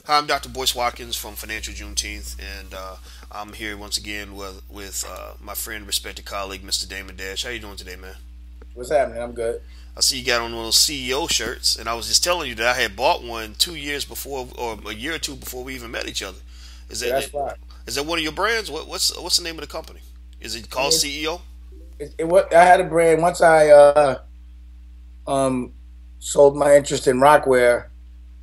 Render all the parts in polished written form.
Hi, I'm Dr. Boyce Watkins from Financial Juneteenth, and I'm here once again with my friend, respected colleague, Mr. Damon Dash. How you doing today, man? What's happening? I'm good. I see you got on one of those CEO shirts, and I was just telling you that I had bought one 2 years before, or a year or two before we even met each other. Is Yeah, that that's fine. is that one of your brands? What's the name of the company? Is it I called mean, CEO? what I had a brand once I um sold my interest in Rockware.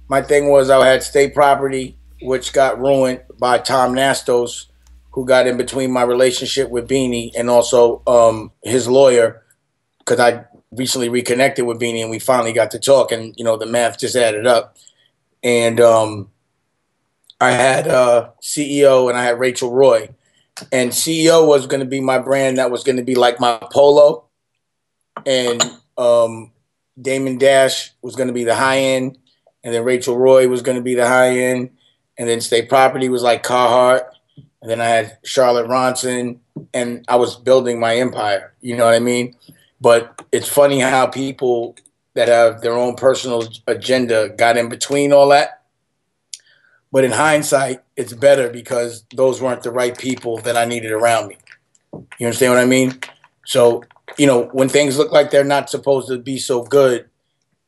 My thing was I had state property, which got ruined by Tom Nastos, who got in between my relationship with Beanie and also his lawyer, because I recently reconnected with Beanie and we finally got to talk, and the math just added up. And I had CEO and I had Rachel Roy, and CEO was going to be my brand that was going to be like my polo, and Damon Dash was going to be the high end, and then Rachel Roy was going to be the high end, and then State Property was like Carhartt, and then I had Charlotte Ronson, and I was building my empire. You know what I mean? But it's funny how people that have their own personal agenda got in between all that. But in hindsight, it's better because those weren't the right people that I needed around me. You understand what I mean? So, when things look like they're not supposed to be so good,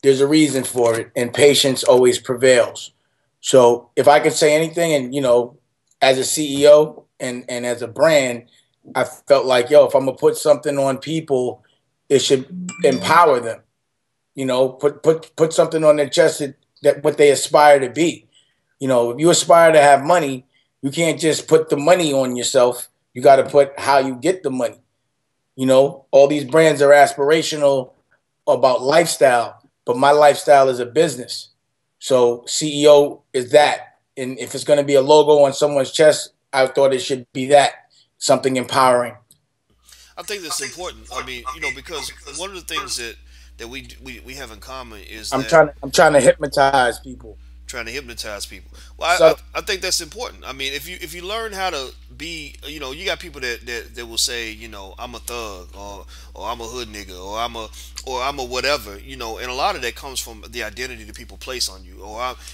there's a reason for it, and patience always prevails. So, if I could say anything, and as a CEO and as a brand, I felt like, yo, if I'm gonna put something on people, it should empower them. Put something on their chest that what they aspire to be. If you aspire to have money, you can't just put the money on yourself. You got to put how you get the money. All these brands are aspirational about lifestyle, but my lifestyle is a business. So CEO is that. And if it's going to be a logo on someone's chest, I thought it should be that, something empowering. I think that's important. I mean, because one of the things that we have in common is I'm that trying to I'm trying to hypnotize people. trying to hypnotize people. Well, So I think that's important. I mean, if you learn how to be, you got people that will say, I'm a thug, or I'm a hood nigga, or I'm a whatever, and a lot of that comes from the identity that people place on you,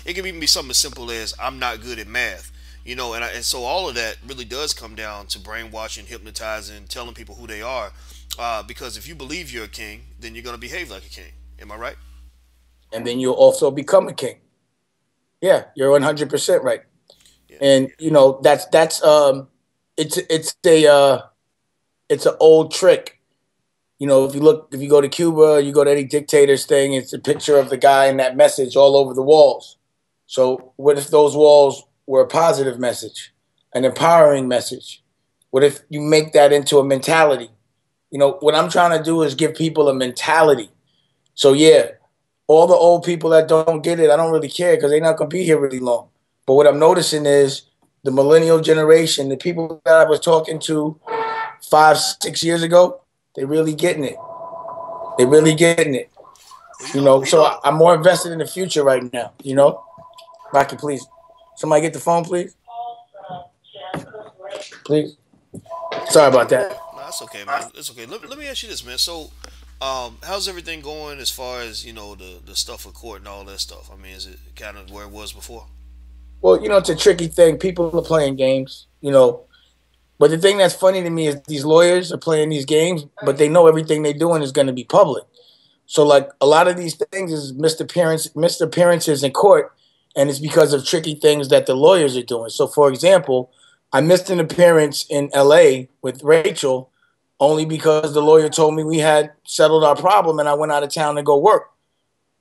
it can even be something as simple as I'm not good at math. And so all of that really does come down to brainwashing, hypnotizing, telling people who they are. Because if you believe you're a king, then you're going to behave like a king. Am I right? and then you'll also become a king. Yeah, you're 100% right. Yeah. And that's it's an old trick. If you go to Cuba, you go to any dictator's thing, it's a picture of the guy and that message all over the walls. So what if those walls were a positive message, an empowering message? What if you make that into a mentality? What I'm trying to do is give people a mentality. So yeah, all the old people that don't get it, I don't really care because they're not gonna be here really long. But what I'm noticing is the millennial generation, the people that I was talking to 5, 6 years ago, they really getting it. They really getting it. Well, So I'm more invested in the future right now. Rocky, please. Somebody get the phone, please. Please. Sorry about that. no, that's okay, man. It's okay. Let me ask you this, man. So, how's everything going as far as the stuff with court and all that stuff? I mean, is it kind of where it was before? Well, it's a tricky thing. People are playing games. But the thing that's funny to me is these lawyers are playing these games, but they know everything they're doing is going to be public. So like a lot of these things is missed appearances in court, and it's because of tricky things that the lawyers are doing. So for example, I missed an appearance in LA with Rachel only because the lawyer told me we had settled our problem and I went out of town to go work.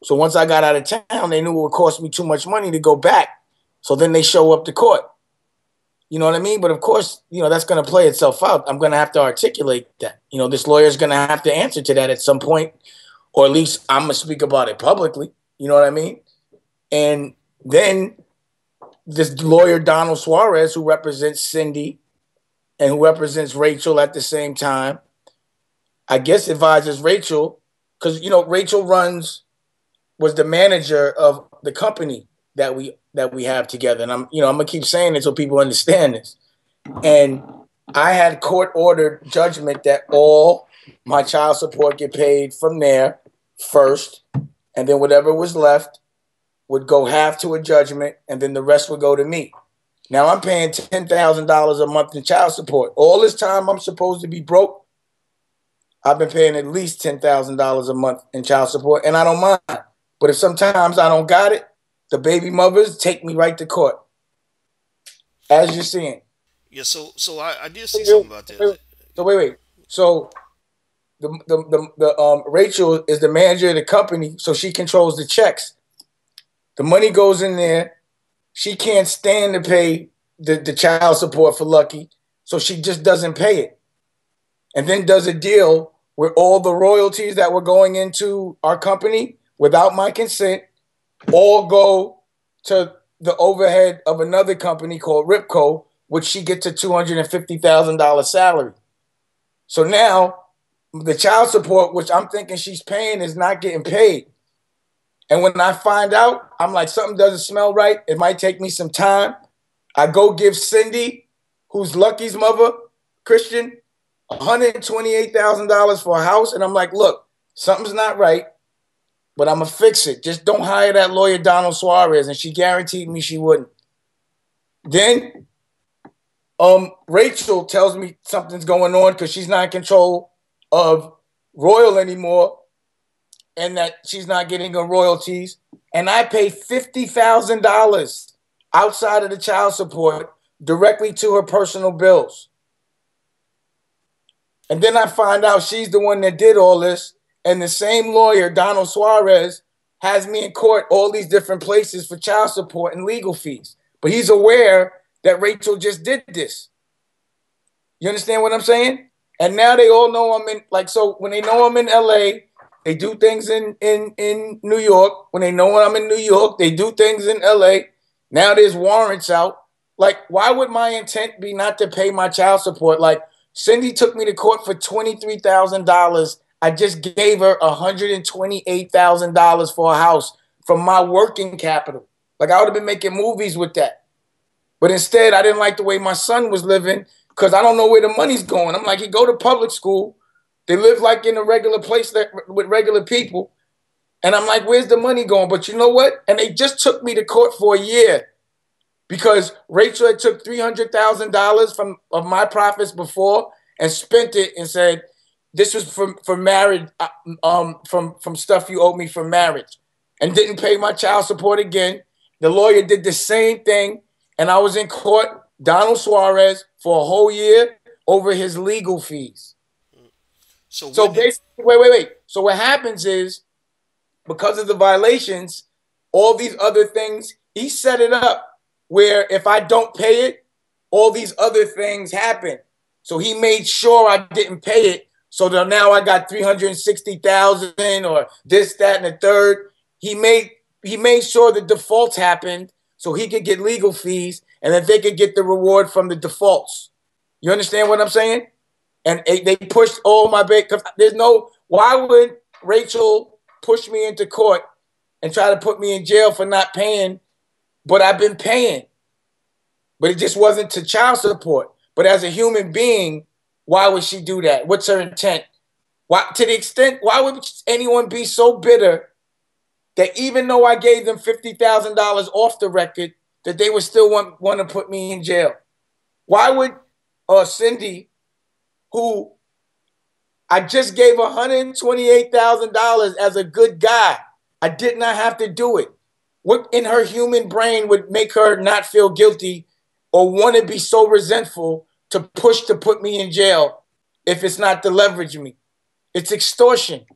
So once I got out of town, they knew it would cost me too much money to go back. So then they show up to court. You know what I mean? But of course, that's going to play itself out. I'm going to have to articulate that. This lawyer is going to have to answer to that at some point, or at least I'm going to speak about it publicly. You know what I mean? And then this lawyer, Donald Suarez, who represents Cindy and who represents Rachel at the same time, I guess advises Rachel because, Rachel was the manager of the company that we have together. And I'm gonna keep saying it so people understand this. And I had court ordered judgment that all my child support get paid from there first, and then whatever was left would go half to a judgment, and then the rest would go to me. Now I'm paying $10,000 a month in child support. All this time I'm supposed to be broke, I've been paying at least $10,000 a month in child support, and I don't mind. But if sometimes I don't got it, the baby mothers take me right to court, as you're seeing. Yeah, so I did see something about that. Wait. So the Rachel is the manager of the company, so she controls the checks. The money goes in there. She can't stand to pay the child support for Lucky, so she just doesn't pay it. And then does a deal where all the royalties that were going into our company without my consent all go to the overhead of another company called Ripco, which she gets a $250,000 salary. So now the child support, which I'm thinking she's paying, is not getting paid. And when I find out, I'm like, something doesn't smell right. It might take me some time. I go give Cindy, who's Lucky's mother, Christian, $128,000 for a house. And I'm like, look, something's not right, but I'm going to fix it. Just don't hire that lawyer, Donald Suarez. And she guaranteed me she wouldn't. Then Rachel tells me something's going on because she's not in control of Royal anymore and that she's not getting her royalties. And I pay $50,000 outside of the child support directly to her personal bills. And then I find out she's the one that did all this. And the same lawyer, Donald Suarez, has me in court all these different places for child support and legal fees. But he's aware that Rachel just did this. You understand what I'm saying? And now they all know I'm in, like, so when they know I'm in LA, they do things in New York. When they know I'm in New York, they do things in LA. Now there's warrants out. Like, why would my intent be not to pay my child support? Like, Cindy took me to court for $23,000. I just gave her $128,000 for a house from my working capital. Like, I would have been making movies with that. But instead, I didn't like the way my son was living because I don't know where the money's going. I'm like, he go to public school. They live like in a regular place with regular people. And I'm like, where's the money going? But you know what? And they just took me to court for a year because Rachel had took $300,000 of my profits before and spent it and said, this was for marriage, from stuff you owed me for marriage, and didn't pay my child support again. The lawyer did the same thing, and I was in court, Donald Suarez, for a whole year over his legal fees. So basically, wait. So what happens is, because of the violations, all these other things, he set it up where if I don't pay it, all these other things happen. So he made sure I didn't pay it. So that now I got $360,000 or this, that, and the third. He made sure the defaults happened so he could get legal fees and that they could get the reward from the defaults. You understand what I'm saying? And they pushed all my bait because why would Rachel push me into court and try to put me in jail for not paying? But I've been paying. But it just wasn't to child support. But as a human being, why would she do that? What's her intent? Why would anyone be so bitter that even though I gave them $50,000 off the record, that they would still want to put me in jail? Why would Cindy, who I just gave $128,000 as a good guy, I did not have to do it. What in her human brain would make her not feel guilty or want to be so resentful to push to put me in jail if it's not to leverage me? It's extortion.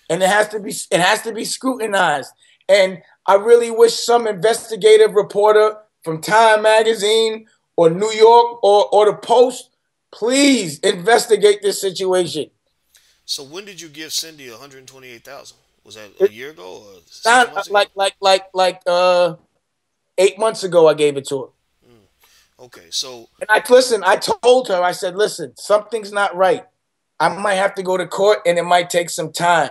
And it has to be scrutinized. And I really wish some investigative reporter from Time Magazine or New York or the Post, please investigate this situation. So when did you give Cindy 128,000? Was that a year ago or 6 months ago? Like 8 months ago I gave it to her. Okay, so and I told her, I said, listen, something's not right. I might have to go to court and it might take some time.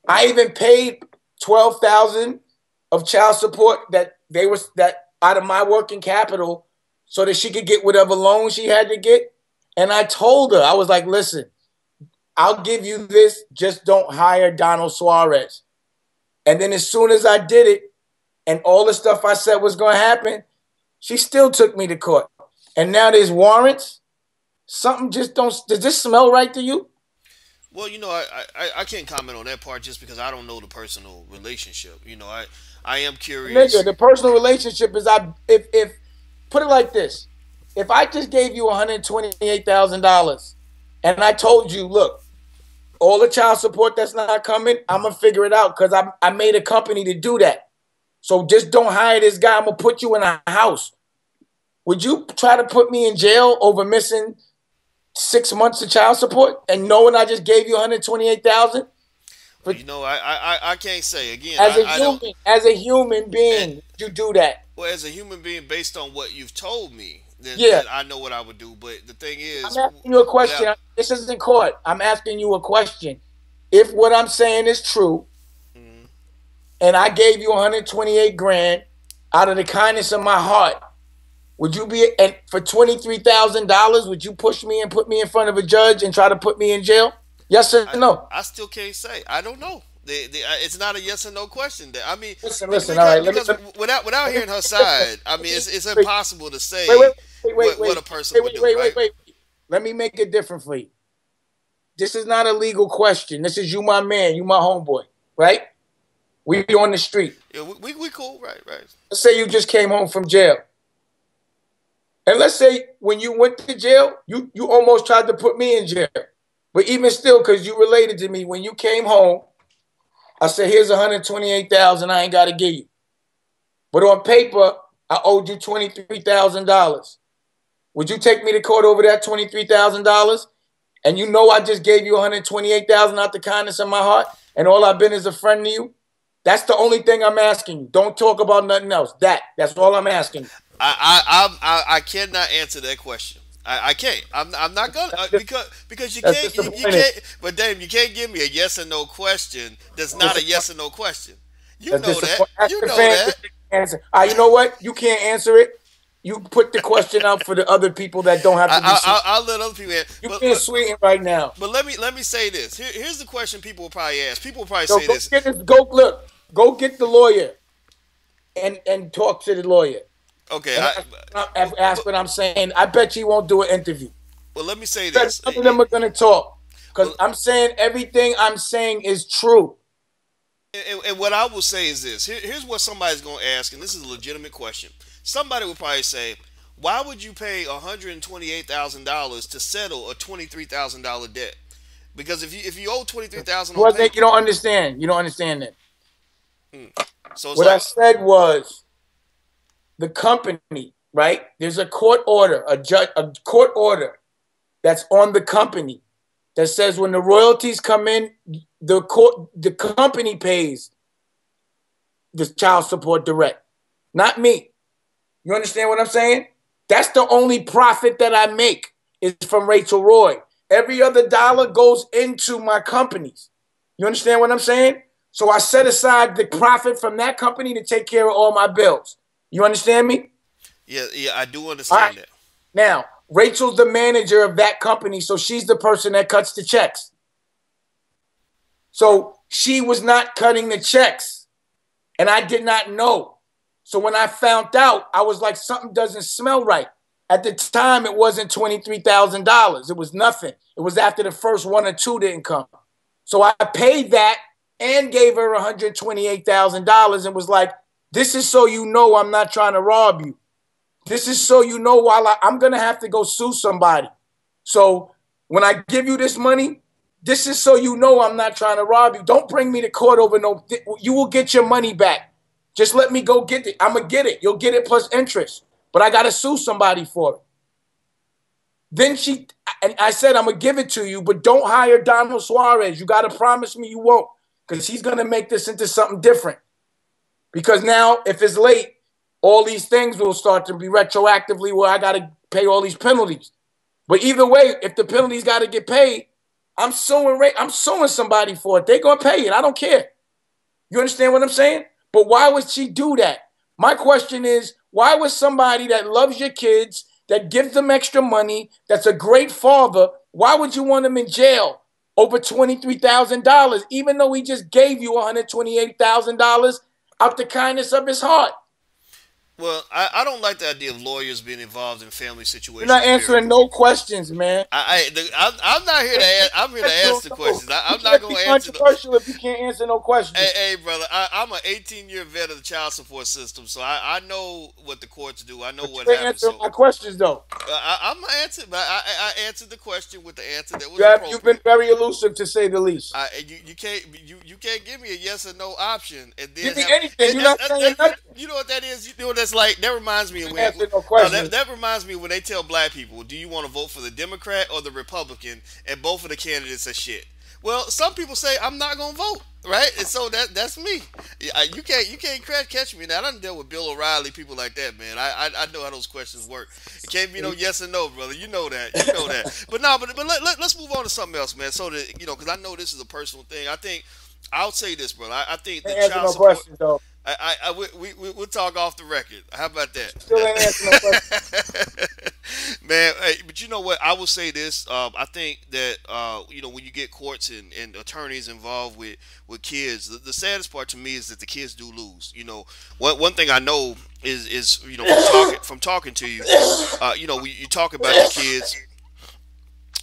I even paid $12,000 of child support that out of my working capital so that she could get whatever loan she had to get. And I told her, I was like, listen, I'll give you this, just don't hire Donald Suarez. And then as soon as I did it, and all the stuff I said was going to happen, she still took me to court. And now there's warrants. Something just don't. Does this smell right to you? Well, I can't comment on that part just because I don't know the personal relationship. I am Nigga, curious. the personal relationship is if put it like this. If I just gave you $128,000 and I told you, look, all the child support that's not coming, I'm gonna figure it out because I made a company to do that. So just don't hire this guy. I'm gonna put you in a house. Would you try to put me in jail over missing 6 months of child support and knowing I just gave you 128,000? Well, I can't say again. As a I don't. as a human And being, would you do that? well, as a human being, based on what you've told me, then Yeah. I know what I would do. But the thing I'm is, asking you a without question. This isn't court. I'm asking you a question. If what I'm saying is true, mm, and I gave you 128 grand out of the kindness of my heart, would you be, and for $23,000, would you push me and put me in front of a judge and try to put me in jail? Yes or I no? I still can't say. I don't know. It's not a yes or no question. I mean, Listen. All because right, without hearing her side, I mean, it's wait, impossible to wait, say what a person would wait, do, right? wait. Let me make it different for you. This is not a legal question. This is you, my man, you, my homeboy, right? We be on the street. Yeah, we cool, right, right. Let's say you just came home from jail. And let's say when you went to jail, you almost tried to put me in jail. But even still, because you related to me, when you came home, I said, here's 128,000 I ain't got to give you. But on paper, I owed you $23,000. Would you take me to court over that $23,000? And you know I just gave you 128,000 out the kindness of my heart, and all I've been is a friend to you? That's the only thing I'm asking you. Don't talk about nothing else. That's all I'm asking you. I cannot answer that question. I can't. I'm not gonna because That's you disappointing. can't. But Dave, you can't give me a yes or no question. That's not a yes or no question. You That's know that. disappointing. Ask You the know fans that. if they can answer. You know what? You can't answer it. You put the question out for the other people that don't have to be sweet. I'll let other people answer. You being sweetened right now. But let me say this. Here's the question people will probably ask. People will probably So say this. go get the lawyer and talk to the lawyer. Okay. And ask what I'm saying. I bet you won't do an interview. Well, let me say None this. of them are gonna talk. Because Well, I'm saying everything I'm saying is true. and what I will say is this. Here's what somebody's going to ask, and this is a legitimate question. Somebody will probably say, "Why would you pay $128,000 to settle a $23,000 debt? Because if you owe 23,000 on Well, you paper, don't understand. You don't understand that. so it's What I like said was the company, right? There's a court order, a court order that's on the company that says when the royalties come in, the company pays the child support direct, not me. You understand what I'm saying? That's the only profit that I make is from Rachel Roy. Every other dollar goes into my companies. You understand what I'm saying? So I set aside the profit from that company to take care of all my bills. You understand me? yeah, I do All right. understand that. Now, Rachel's the manager of that company, so she's the person that cuts the checks. So she was not cutting the checks, and I did not know. So when I found out, I was like, something doesn't smell right. At the time, it wasn't $23,000. It was nothing. It was after the first one or two didn't come. So I paid that and gave her $128,000 and was like, this is so you know I'm not trying to rob you. This is so you know while I'm going to have to go sue somebody. So when I give you this money, this is so you know I'm not trying to rob you. Don't bring me to court over no, you will get your money back. Just let me go get it. I'm going to get it. You'll get it plus interest. But I got to sue somebody for it. Then and I said, I'm going to give it to you, but don't hire Donald Suarez. You got to promise me you won't, because he's going to make this into something different. Because now, if it's late, all these things will start to be retroactively where I got to pay all these penalties. But either way, if the penalties got to get paid, I'm suing somebody for it. They're going to pay it. I don't care. You understand what I'm saying? But why would she do that? My question is, why would somebody that loves your kids, that gives them extra money, that's a great father, why would you want him in jail over $23,000, even though he just gave you $128,000 out the kindness of his heart. Well, I don't like the idea of lawyers being involved in family You're not situations. Period. answering no questions, man. I'm not here to I'm here to Answer ask the no. questions. You I'm not can't be going to answer the. controversial if you can't answer no Hey, questions. hey, brother, I'm an 18-year vet of the child support system, so I know what the courts do. I know But what you ain't happens. answering So my questions though. I'm gonna answer, but I answered the question with the answer that was You've been appropriate. very elusive to say the least. You can't give me a yes or no option and then Give me have anything. You're not saying nothing. you know what that is. You know what that's like. That reminds me of You when answer no no questions. that reminds me when they tell black people, do you want to vote for the Democrat or the Republican, and both of the candidates are shit. Well, some people say I'm not gonna vote, right? And so that's me. You can't catch me now. I done dealt with Bill O'Reilly, people like that, man. I know how those questions work. It can't be no yes or no, brother. You know that. You know that. But no, but let's move on to something else, man. So that because I know this is a personal thing. I think I'll say this, brother. I think You the ain't answer child no support. questions though. We'll talk off the record. How about You still ain't answer no questions. that? Man, hey, but you know what? I will say this. I think that when you get courts and attorneys involved with kids, the saddest part to me is that the kids do lose. One thing I know is from talking to you, you talk about your kids.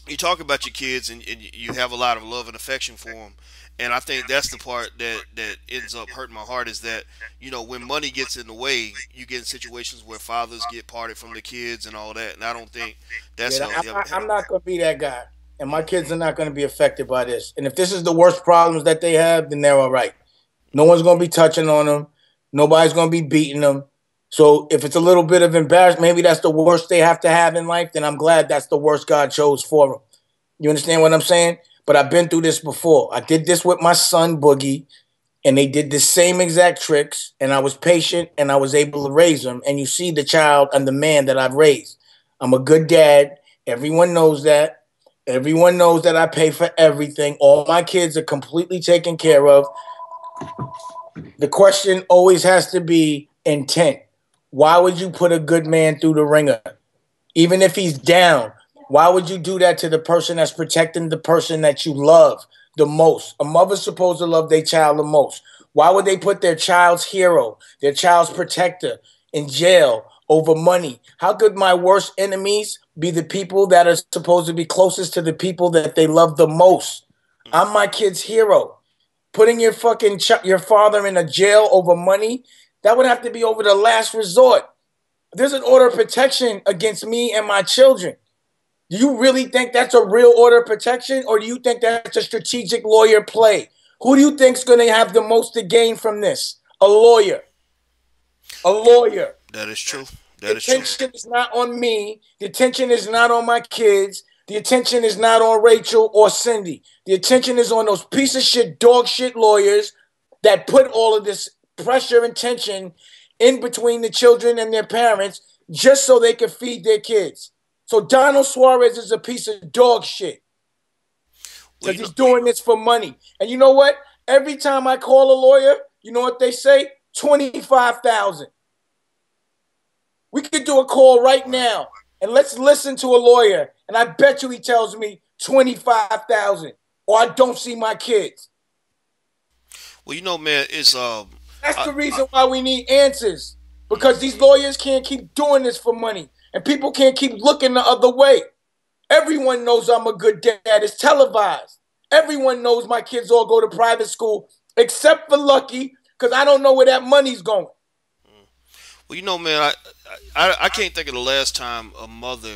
You talk about your kids and you have a lot of love and affection for them. And I think that's the part that ends up hurting my heart is that when money gets in the way, you get in situations where fathers get parted from the kids and all that. And I don't think that's Yeah, healthy. I'm not gonna be that guy, and my kids are not gonna be affected by this. And if this is the worst problems that they have, then they're all right. No one's gonna be touching on them. Nobody's gonna be beating them. So if it's a little bit of embarrassment, maybe that's the worst they have to have in life. Then I'm glad that's the worst God chose for them. You understand what I'm saying? But I've been through this before. I did this with my son Boogie, and they did the same exact tricks. And I was patient, and I was able to raise them. And you see the child and the man that I've raised. I'm a good dad. Everyone knows that. Everyone knows that I pay for everything. All my kids are completely taken care of. The question always has to be intent. Why would you put a good man through the ringer? Even if he's down, why would you do that to the person that's protecting the person that you love the most? A mother's supposed to love their child the most. Why would they put their child's hero, their child's protector, in jail over money? How could my worst enemies be the people that are supposed to be closest to the people that they love the most? I'm my kid's hero. Putting your father in a jail over money, that would have to be over the last resort. There's an order of protection against me and my children. Do you really think that's a real order of protection, or do you think that's a strategic lawyer play? Who do you think's going to have the most to gain from this? A lawyer. A lawyer. That is true. The That is true. attention is not on me. The attention is not on my kids. The attention is not on Rachel or Cindy. The attention is on those piece of shit, dog shit lawyers that put all of this pressure and tension in between the children and their parents just so they can feed their kids. So Donald Suarez is a piece of dog shit Well, because he's doing this for money. And you know what? Every time I call a lawyer, you know what they say? 25,000. We could do a call right now and let's listen to a lawyer. And I bet you he tells me 25,000 or I don't see my kids. man, it's That's the reason why we need answers, because these lawyers can't keep doing this for money and people can't keep looking the other way. Everyone knows I'm a good dad. It's televised. Everyone knows my kids all go to private school except for Lucky, because I don't know where that money's going. well, man, I can't think of the last time a mother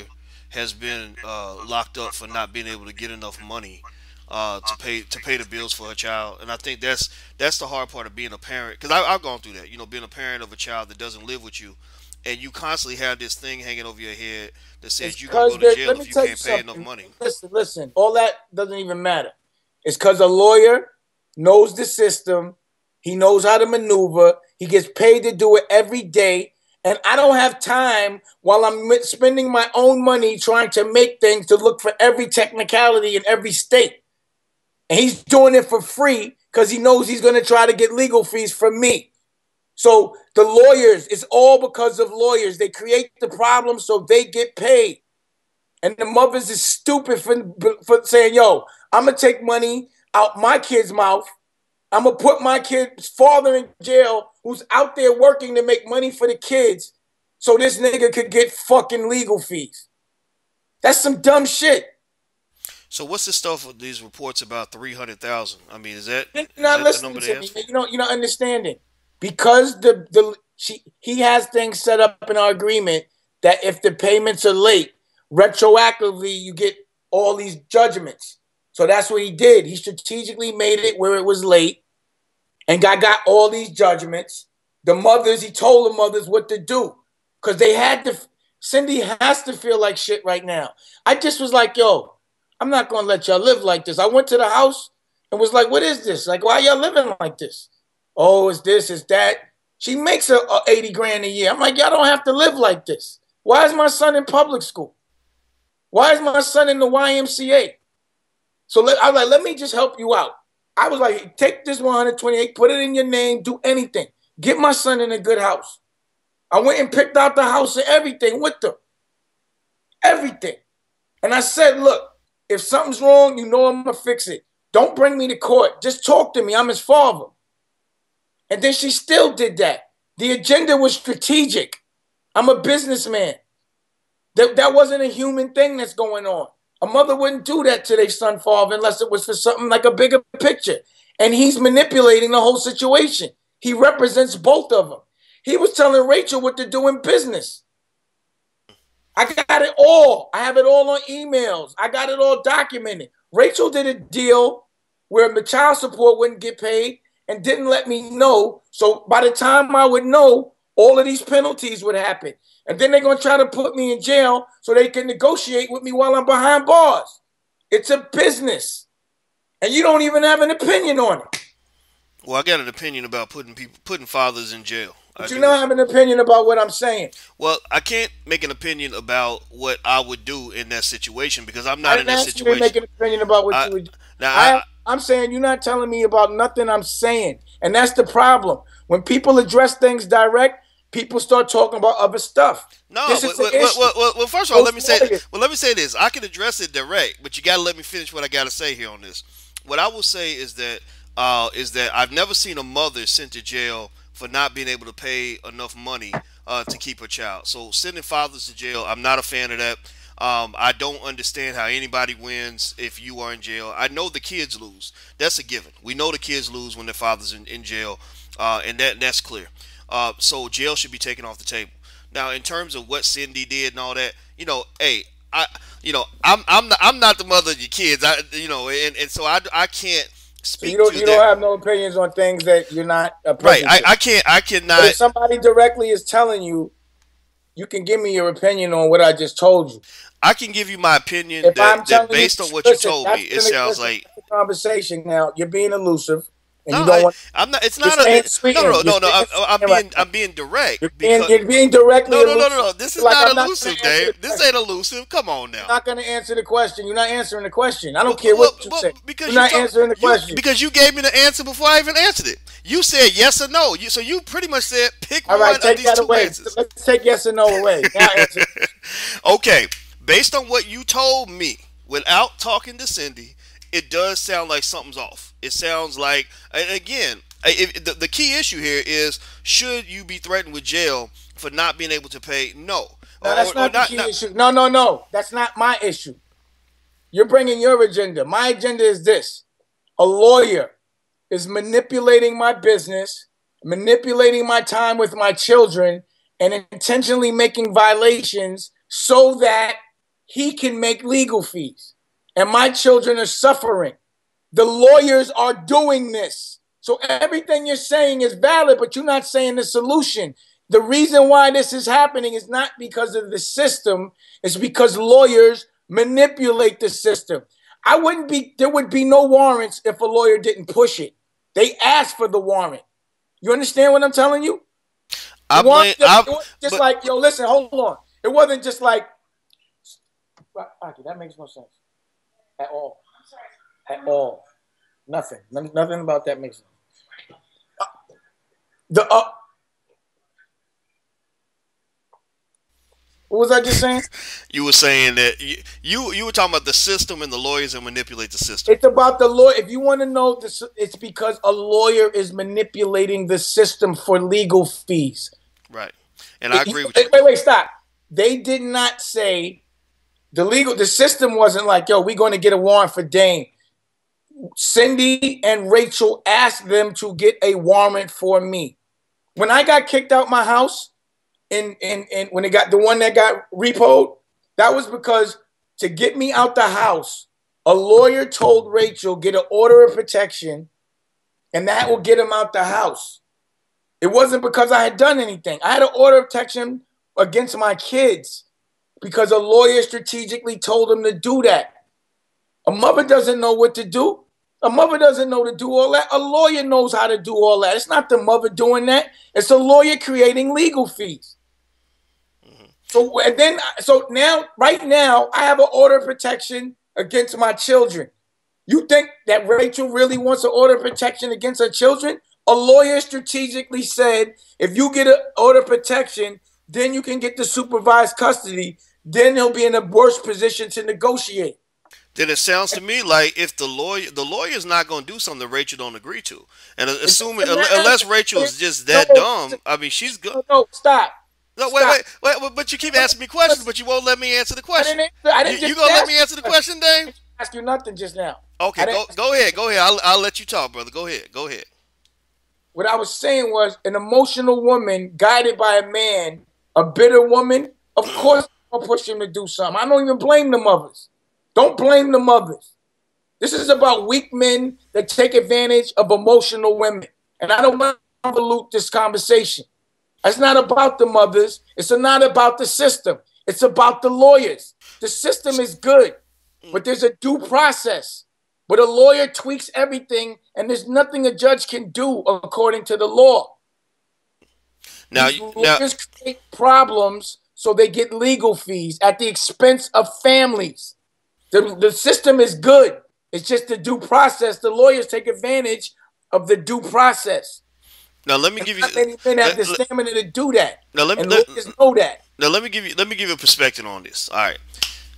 has been locked up for not being able to get enough money to pay the bills for her child. And I think that's the hard part of being a parent, because I've gone through that. Being a parent of a child that doesn't live with you, and you constantly have this thing hanging over your head that It's says you're gonna because go to jail let me if you tell you can't pay enough something. money. Listen. All that doesn't even matter. It's because a lawyer knows the system. He knows how to maneuver. He gets paid to do it every day. And I don't have time while I'm spending my own money trying to make things to look for every technicality in every state. And he's doing it for free because he knows he's going to try to get legal fees from me. So the lawyers, it's all because of lawyers. They create the problem so they get paid. And the mothers is stupid for saying, yo, I'm going to take money out my kid's mouth. I'm going to put my kid's father in jail who's out there working to make money for the kids so this nigga could get fucking legal fees. That's some dumb shit. So what's the stuff with these reports about 300,000? I mean, You're is not that the listening number to they me. asked for? You're not understanding. Because he has things set up in our agreement that if the payments are late, retroactively you get all these judgments. So that's what he did. He strategically made it where it was late and got all these judgments. The mothers, he told the mothers what to do because they had to. Cindy has to feel like shit right now. I just was like, yo, I'm not going to let y'all live like this. I went to the house and was like, what is this? Like, why y'all living like this? Oh, it's this, it's that. She makes a 80 grand a year. I'm like, y'all don't have to live like this. Why is my son in public school? Why is my son in the YMCA? So I was like, let me just help you out. I was like, take this 128, put it in your name, do anything. Get my son in a good house. I went and picked out the house and everything with them. Everything. And I said, look, if something's wrong, you know I'm going to fix it. Don't bring me to court. Just talk to me. I'm his father. And then she still did that. The agenda was strategic. I'm a businessman. That wasn't a human thing that's going on. A mother wouldn't do that to their son father unless it was for something like a bigger picture. And he's manipulating the whole situation. He represents both of them. He was telling Rachel what to do in business. I got it all. I have it all on emails. I got it all documented. Rachel did a deal where the child support wouldn't get paid and didn't let me know. So by the time I would know, all of these penalties would happen. And then they're going to try to put me in jail so they can negotiate with me while I'm behind bars. It's a business. And you don't even have an opinion on it. Well, I got an opinion about putting fathers in jail. But you don't have an opinion about what I'm saying. Well, I can't make an opinion about what I would do in that situation because I'm not in that situation. I didn't ask you to make an opinion about what you would do. I'm saying you're not telling me about nothing I'm saying. And that's the problem. When people address things direct, people start talking about other stuff. No, well, first of all, let me say this. I can address it direct, but you got to let me finish what I got to say here on this. What I will say is that I've never seen a mother sent to jail for not being able to pay enough money to keep her child. So sending fathers to jail, I'm not a fan of that. I don't understand how anybody wins if you are in jail. I know the kids lose. That's a given. We know the kids lose when their father's in jail, and that's clear. So jail should be taken off the table. Now, in terms of what Cindy did and all that, hey, I'm not the mother of your kids. And so I can't speak. So you don't have no opinions on things that you're not right. I cannot. But if somebody directly is telling you, you can give me your opinion on what I just told you. I can give you my opinion that based on what you told me, it sounds like conversation. Now you're being elusive. No, I'm not. It's not no. I'm being direct. You're being directly. No. This is not elusive, Dave. This ain't elusive. Come on now. You're not going to answer the question. You're not answering the question. I don't care what you say. You're not answering the question. Because you gave me the answer before I even answered it. You said yes or no. So you pretty much said pick one of these two answers. Let's take yes or no away. Now answer. Okay. Based on what you told me, without talking to Cindy, it does sound like something's off. It sounds like, and again, the key issue here is, should you be threatened with jail for not being able to pay? No. No, that's not the key issue. No. That's not my issue. You're bringing your agenda. My agenda is this. A lawyer is manipulating my business, manipulating my time with my children, and intentionally making violations so that he can make legal fees. And my children are suffering. The lawyers are doing this. So everything you're saying is valid, but you're not saying the solution. The reason why this is happening is not because of the system. It's because lawyers manipulate the system. There would be no warrants if a lawyer didn't push it. They asked for the warrant. You understand what I'm telling you? Listen, hold on. It wasn't just like, Rocky, that makes no sense. At all. At all. Nothing. Nothing about that makes sense. What was I just saying? You were saying that you were talking about the system and the lawyers that manipulate the system. It's about the law. If you want to know this, it's because a lawyer is manipulating the system for legal fees. Right. And I agree with you. Wait, stop. They did not say the system wasn't like, yo, we're going to get a warrant for Dane. Cindy and Rachel asked them to get a warrant for me. When I got kicked out my house, and when it got the one that got repoed, that was because to get me out the house, a lawyer told Rachel get an order of protection, and that will get him out the house. It wasn't because I had done anything. I had an order of protection against my kids because a lawyer strategically told him to do that. A mother doesn't know what to do. A mother doesn't know to do all that. A lawyer knows how to do all that. It's not the mother doing that. It's a lawyer creating legal fees. So now, right now, I have an order of protection against my children. You think that Rachel really wants an order of protection against her children? A lawyer strategically said, if you get an order of protection, then you can get the supervised custody. Then he'll be in a worse position to negotiate. Then it sounds to me like if the lawyer's not going to do something that Rachel don't agree to, and assuming unless Rachel is just that dumb, I mean she's good. No, stop. No, wait, but you keep asking me questions, but you won't let me answer the question. I didn't you gonna let me answer the question, Dave? I didn't ask you nothing just now. Okay, go ahead. I'll let you talk, brother. Go ahead. What I was saying was an emotional woman guided by a man, a bitter woman, of course I'll push him to do something. I don't even blame the mothers. Don't blame the mothers. This is about weak men that take advantage of emotional women. And I don't want to convolute this conversation. It's not about the mothers. It's not about the system. It's about the lawyers. The system is good, but there's a due process. But a lawyer tweaks everything, and there's nothing a judge can do according to the law. Now, lawyers create problems so they get legal fees at the expense of families. The system is good. It's just the due process. The lawyers take advantage of the due process. Now let me give you. Not many men have the stamina to do that. Now lawyers know that. Now let me give you a perspective on this. All right,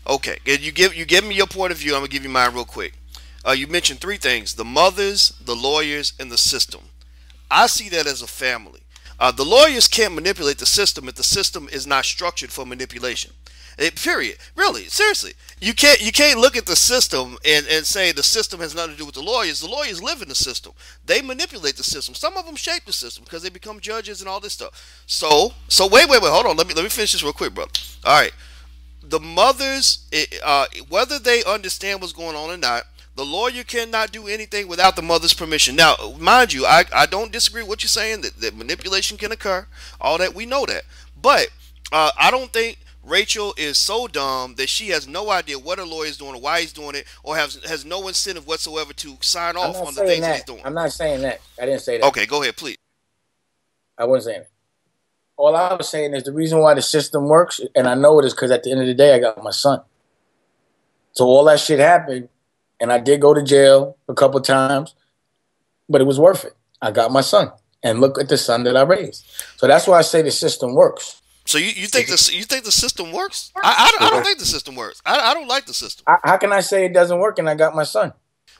okay. You give me your point of view. I'm gonna give you mine real quick. You mentioned three things: the mothers, the lawyers, and the system. I see that as a family. The lawyers can't manipulate the system if the system is not structured for manipulation. Period. Really, seriously. You can't look at the system and say the system has nothing to do with the lawyers. The lawyers live in the system. They manipulate the system. Some of them shape the system because they become judges and all this stuff. So wait, hold on. Let me finish this real quick, brother. All right. The mothers, whether they understand what's going on or not, the lawyer cannot do anything without the mother's permission. Now, mind you, I don't disagree with what you're saying, that manipulation can occur. All that, we know that. But I don't think Rachel is so dumb that she has no idea what her lawyer is doing or why he's doing it, or has no incentive whatsoever to sign off on the things that he's doing. I'm not saying that. I didn't say that. Okay, go ahead, please. I wasn't saying it. All I was saying is the reason why the system works, and I know it is because at the end of the day, I got my son. So all that shit happened, and I did go to jail a couple times, but it was worth it. I got my son, and look at the son that I raised. So that's why I say the system works. So you think the system works? I don't think the system works. I don't like the system. How can I say it doesn't work and I got my son?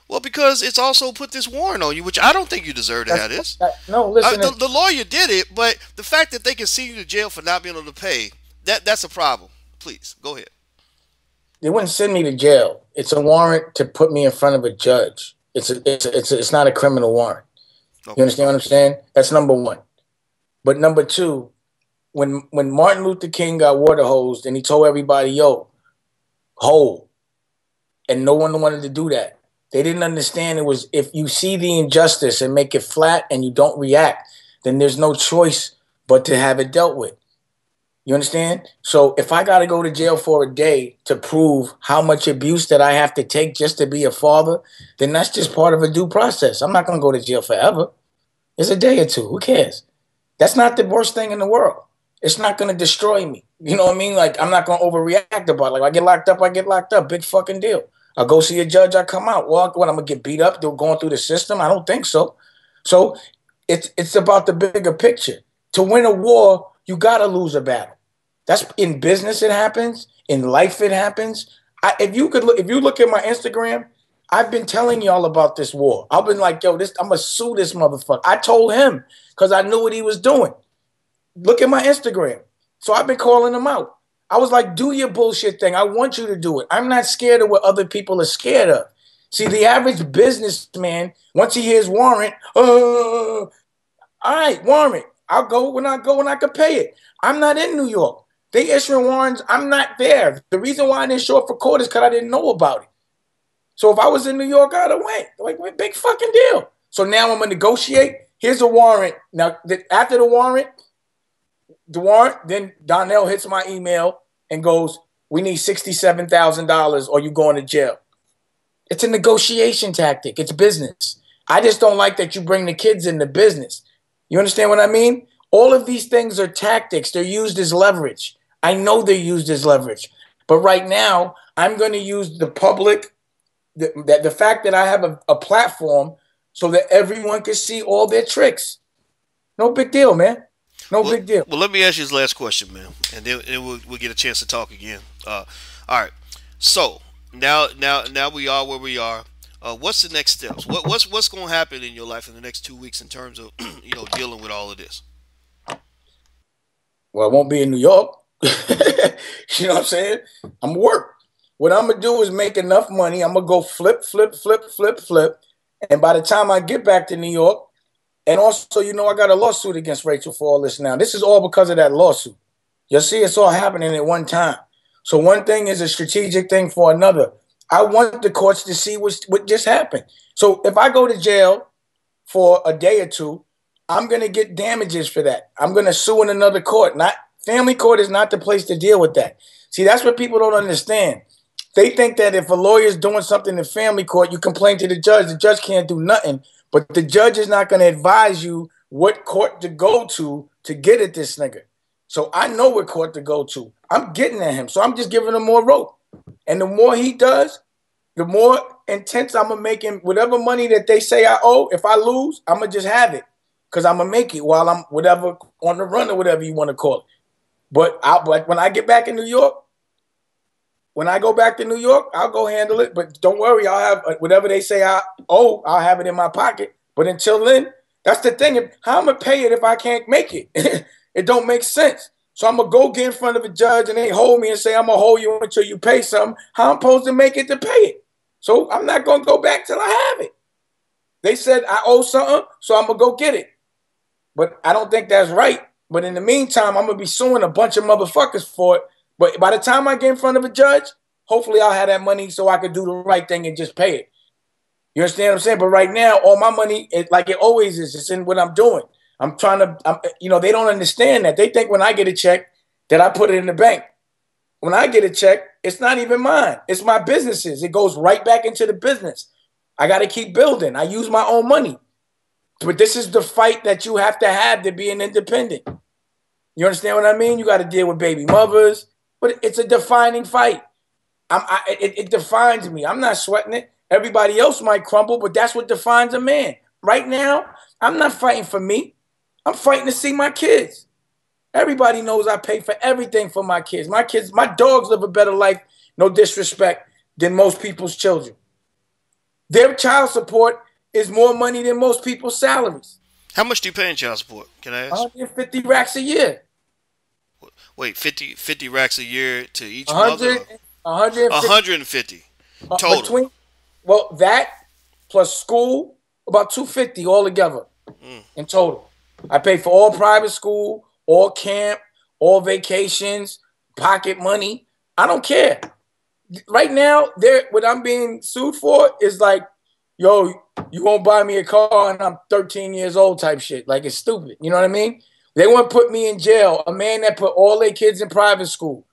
Well, because it's also put this warrant on you, which I don't think you deserve to have this. No, listen. The lawyer did it, but the fact that they can send you to jail for not being able to pay, that's a problem. Please, go ahead. They wouldn't send me to jail. It's a warrant to put me in front of a judge. It's not a criminal warrant. Okay. You understand what I'm saying? That's number one. But number two, when Martin Luther King got water hosed and he told everybody, yo, hold, and no one wanted to do that. They didn't understand it was, if you see the injustice and make it flat and you don't react, then there's no choice but to have it dealt with. You understand? So if I got to go to jail for a day to prove how much abuse that I have to take just to be a father, then that's just part of a due process. I'm not going to go to jail forever. It's a day or two. Who cares? That's not the worst thing in the world. It's not going to destroy me. You know what I mean? Like, I'm not going to overreact about it. Like, I get locked up, I get locked up. Big fucking deal. I go see a judge, I come out. Well, what, I'm going to get beat up going through the system? I don't think so. So it's about the bigger picture. To win a war, you got to lose a battle. That's in business. It happens in life. It happens. If you look at my Instagram, I've been telling y'all about this war. I've been like, yo, I'm gonna sue this motherfucker. I told him because I knew what he was doing. Look at my Instagram. So I've been calling him out. I was like, do your bullshit thing. I want you to do it. I'm not scared of what other people are scared of. See, the average businessman, once he hears warrant, all right, warrant. I'll go when I can pay it. I'm not in New York. They issuing warrants. I'm not there. The reason why I didn't show up for court is because I didn't know about it. So if I was in New York, I'd have went. Like, big fucking deal. So now I'm going to negotiate. Here's a warrant. Now, after the warrant, then Donnell hits my email and goes, we need $67,000 or you going to jail. It's a negotiation tactic. It's business. I just don't like that you bring the kids into business. You understand what I mean? All of these things are tactics. They're used as leverage. I know they're used as leverage. But right now, I'm going to use the public, the fact that I have a platform so that everyone can see all their tricks. No big deal, man. No big deal. Well, let me ask you this last question, man, and then we'll get a chance to talk again. All right. So now we are where we are. What's the next steps? What's going to happen in your life in the next 2 weeks in terms of dealing with all of this? Well, I won't be in New York. You know what I'm saying? I'm work. What I'm gonna do is make enough money. I'm gonna go flip. And by the time I get back to New York, and also, I got a lawsuit against Rachel for all this now. This is all because of that lawsuit. You'll see it's all happening at one time. So one thing is a strategic thing for another. I want the courts to see what just happened. So if I go to jail for a day or two, I'm going to get damages for that. I'm going to sue in another court. Family court is not the place to deal with that. See, that's what people don't understand. They think that if a lawyer is doing something in family court, you complain to the judge can't do nothing. But the judge is not going to advise you what court to go to get at this nigga. So I know what court to go to. I'm getting at him. So I'm just giving him more rope. And the more he does, the more intense I'm going to make him. Whatever money that they say I owe, if I lose, I'm going to just have it. Because I'm going to make it while I'm whatever on the run or whatever you want to call it. But when I get back in New York, when I go back to New York, I'll go handle it. But don't worry, I'll have whatever they say I owe, I'll have it in my pocket. But until then, that's the thing. How am I going to pay it if I can't make it? It don't make sense. So I'm going to go get in front of a judge and they hold me and say, I'm going to hold you until you pay something. How I'm supposed to make it to pay it? So I'm not going to go back till I have it. They said I owe something, so I'm going to go get it. But I don't think that's right. But in the meantime, I'm going to be suing a bunch of motherfuckers for it. But by the time I get in front of a judge, hopefully I'll have that money so I can do the right thing and just pay it. You understand what I'm saying? But right now, all my money, like it always is, it's in what I'm doing. I'm trying to, they don't understand that. They think when I get a check that I put it in the bank. When I get a check, it's not even mine. It's my business's. It goes right back into the business. I got to keep building. I use my own money. But this is the fight that you have to be an independent. You understand what I mean? You got to deal with baby mothers. But it's a defining fight. It defines me. I'm not sweating it. Everybody else might crumble, but that's what defines a man. Right now, I'm not fighting for me. I'm fighting to see my kids. Everybody knows I pay for everything for my kids. My dogs live a better life, no disrespect, than most people's children. Their child support is more money than most people's salaries. How much do you pay in child support? Can I ask? 150 racks a year. Wait, 50 racks a year to each mother? 150 total. That plus school, about 250 altogether in total. I pay for all private school, all camp, all vacations, pocket money. I don't care. Right now, what I'm being sued for is like, yo, you won't buy me a car and I'm 13 years old type shit. Like, it's stupid. You know what I mean? They want to put me in jail. A man that put all their kids in private school,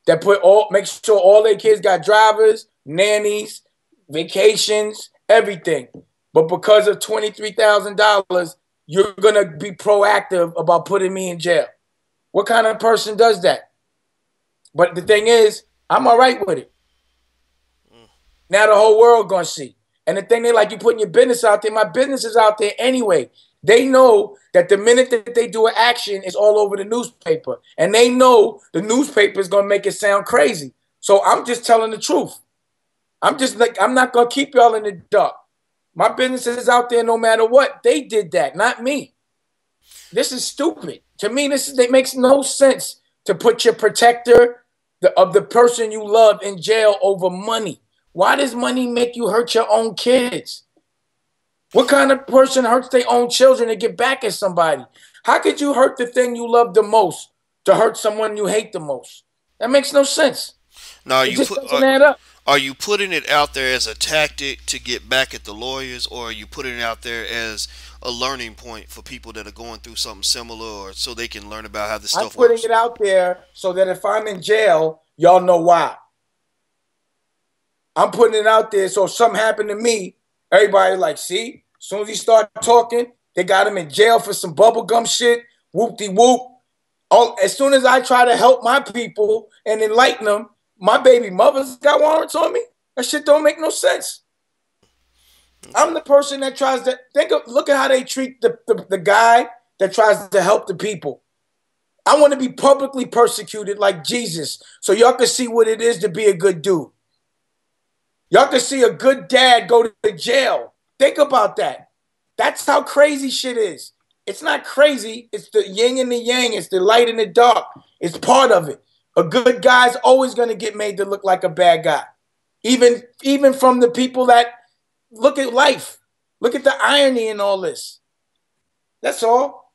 that make sure all their kids got drivers, nannies, vacations, everything. But because of $23,000, you're going to be proactive about putting me in jail. What kind of person does that? But the thing is, I'm all right with it. Now the whole world going to see. And the thing they like, you putting your business out there. My business is out there anyway. They know that the minute that they do an action, it's all over the newspaper. And they know the newspaper is going to make it sound crazy. So I'm just telling the truth. I'm just like, I'm not going to keep y'all in the dark. My business is out there no matter what. They did that, not me. This is stupid. To me, it makes no sense to put your protector of the person you love in jail over money. Why does money make you hurt your own kids? What kind of person hurts their own children to get back at somebody? How could you hurt the thing you love the most to hurt someone you hate the most? That makes no sense. Now, It just doesn't add up. are you putting it out there as a tactic to get back at the lawyers, or are you putting it out there as a learning point for people that are going through something similar, or so they can learn about how this I'm stuff putting works? it out there so that if I'm in jail, y'all know why. I'm putting it out there so if something happened to me, everybody like, see, as soon as he start talking, they got him in jail for some bubblegum shit, whoop-de-whoop. As soon as I try to help my people and enlighten them, my baby mother's got warrants on me. That shit don't make no sense. I'm the person that tries to look at how they treat the guy that tries to help the people. I want to be publicly persecuted like Jesus so y'all can see what it is to be a good dude. Y'all can see a good dad go to jail. Think about that. That's how crazy shit is. It's not crazy. It's the yin and the yang. It's the light and the dark. It's part of it. A good guy's always going to get made to look like a bad guy. Even from the people that look at life. Look at the irony in all this. That's all.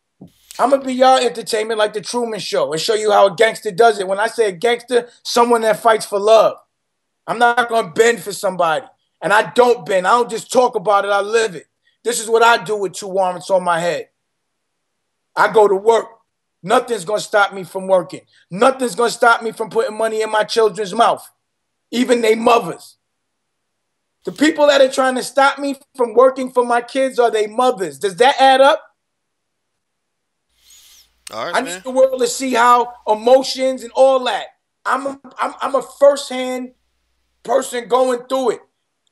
I'm going to be y'all entertainment like the Truman Show and show you how a gangster does it. When I say a gangster, someone that fights for love. I'm not going to bend for somebody. And I don't bend. I don't just talk about it. I live it. This is what I do with 2 warrants on my head. I go to work. Nothing's going to stop me from working. Nothing's going to stop me from putting money in my children's mouth, even their mothers. The people that are trying to stop me from working for my kids are their mothers. Does that add up? All right, I man. need the world to see how emotions and all that. I'm a first-hand person going through it.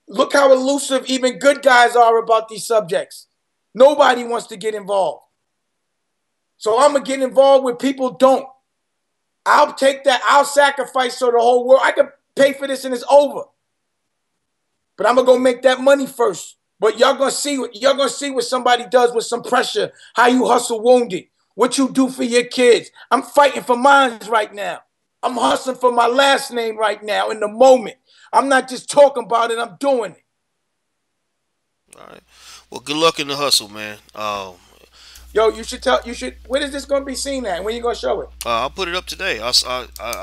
Look how elusive even good guys are about these subjects. Nobody wants to get involved. So I'm going to get involved with people don't. I'll take that. I'll sacrifice so the whole world. I can pay for this and it's over. But I'm going to go make that money first. But y'all going to see what somebody does with some pressure, how you hustle wounded, what you do for your kids. I'm fighting for mine right now. I'm hustling for my last name right now in the moment. I'm not just talking about it, I'm doing it. All right. Well, good luck in the hustle, man. Yo, when is this going to be seen at? When you going to show it? I'll put it up today. I'll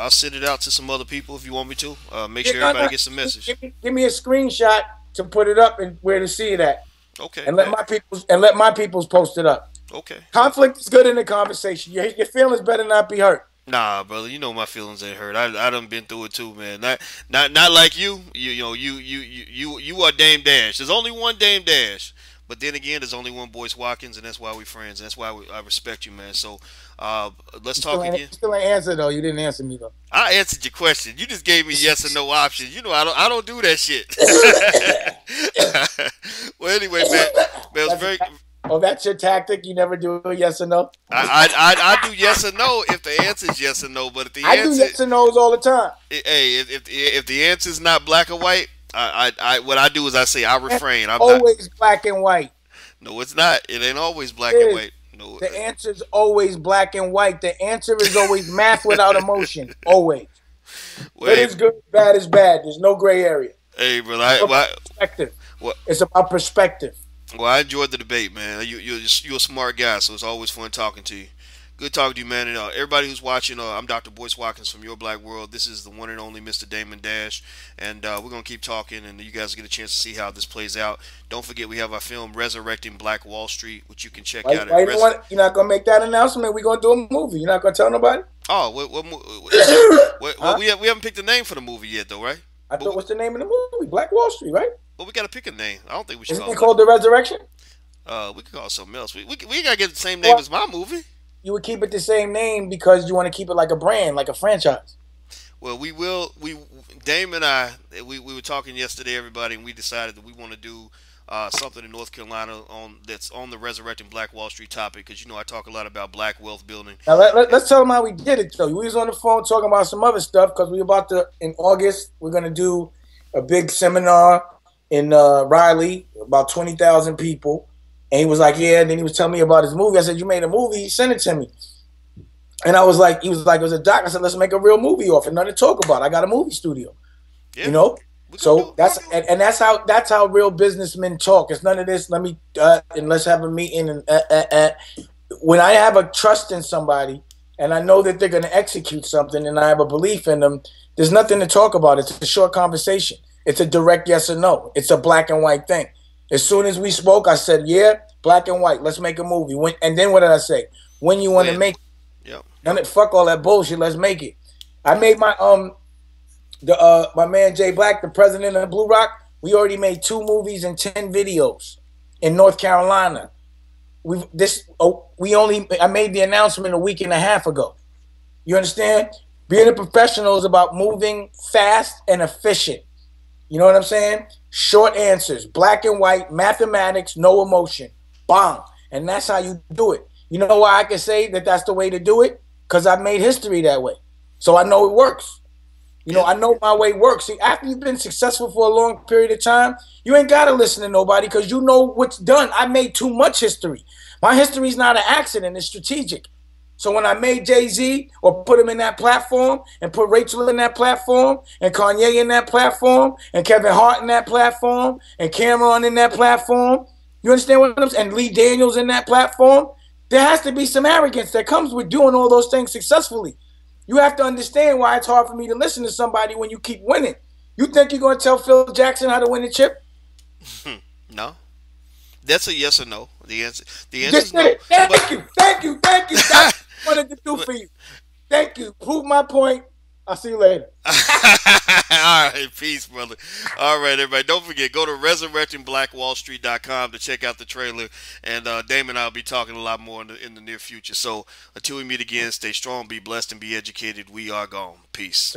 send it out to some other people if you want me to. Make Yeah, sure no, everybody no. gets the message. Give me a screenshot to put it up and where to see it at. Okay. And let my peoples post it up. Okay. Conflict is good in the conversation. Your feelings better not be hurt. Nah, brother, you know my feelings ain't hurt. I done been through it too, man. Not like you. You are Dame Dash. There's only one Dame Dash. But then again, there's only one Boyce Watkins, and that's why we friends. And that's why I respect you, man. So, let's talk again. Still ain't answer though. You didn't answer me though. I answered your question. You just gave me yes or no options. You know I don't do that shit. Well, anyway, man, it was very. Oh, that's your tactic. You never do a yes or no. I do yes or no if the answer is yes or no. But if the I answer, do yes or no's all the time. hey, if the answer is not black or white, what I do is I say I refrain. I'm not. Always black and white. No, it's not. It ain't always black It and is. white. No. The answer is always black and white. The answer is always math without emotion. Always. Good is good, bad is bad. There's no gray area. Hey, bro. Perspective. What? It's about perspective. Well, I enjoyed the debate, man. You're a smart guy, so it's always fun talking to you. Good talking to you, man. And everybody who's watching, I'm Dr. Boyce Watkins from Your Black World. This is the one and only Mr. Damon Dash, and we're gonna keep talking, and you guys get a chance to see how this plays out. Don't forget, we have our film Resurrecting Black Wall Street, which you can check out. You're not gonna make that announcement? We're gonna do a movie. You're not gonna tell nobody? Oh, well, we haven't picked a name for the movie yet, though, right? I thought, what's the name of the movie? Black Wall Street, right? Well, we gotta pick a name. I don't think we should Isn't call it called The Resurrection? We could call it something else. We gotta get the same name as my movie. You would keep it the same name because you want to keep it like a brand, like a franchise. Well, we will. Dame and I, we were talking yesterday, everybody, and we decided that we want to do something in North Carolina on that's on the resurrecting Black Wall Street topic, because I talk a lot about black wealth building. Now And us tell them how we did it though. We was on the phone talking about some other stuff because we about to in August we're gonna do a big seminar in Raleigh, about 20,000 people. And he was like, yeah. And then he was telling me about his movie. I said, you made a movie? He sent it to me. And I was like, he was like, it was a doc. I said, let's make a real movie off it. Nothing to talk about. I got a movie studio, you yeah, know. we're gonna do So it. and that's how real businessmen talk. It's none of this. Let me and let's have a meeting and when I have a trust in somebody and I know that they're going to execute something and I have a belief in them, there's nothing to talk about. It's a short conversation. It's a direct yes or no. It's a black and white thing. As soon as we spoke, I said, yeah, black and white. Let's make a movie. And then what did I say? When you want to When? make Yep. it, fuck all that bullshit. Let's make it. I made my man Jay Black, the president of Blue Rock. We already made 2 movies and 10 videos in North Carolina. I made the announcement a week and a half ago. You understand? Being a professional is about moving fast and efficient. You know what I'm saying? Short answers, black and white, mathematics, no emotion. Bang. And that's how you do it. You know why I can say that that's the way to do it? Because I made history that way. So I know it works. Yeah. I know my way works. See, after you've been successful for a long period of time, you ain't got to listen to nobody because you know what's done. I made too much history. My history is not an accident, it's strategic. So when I made Jay-Z or put him in that platform and put Rachel in that platform and Kanye in that platform and Kevin Hart in that platform and Cameron in that platform, you understand what I'm saying? And Lee Daniels in that platform, there has to be some arrogance that comes with doing all those things successfully. You have to understand why it's hard for me to listen to somebody when you keep winning. You think you're going to tell Phil Jackson how to win the chip? No, that's a yes or no. The You answer just is did no. it. But Thank you. Thank you. Thank you. That's what I wanted to do but for you. Thank you. Prove my point. I'll see you later. all right, peace, brother. All right, everybody. Don't forget, go to resurrectingblackwallstreet.com to check out the trailer. And Damon and I will be talking a lot more in the near future. So until we meet again, stay strong, be blessed, and be educated. We are gone. Peace.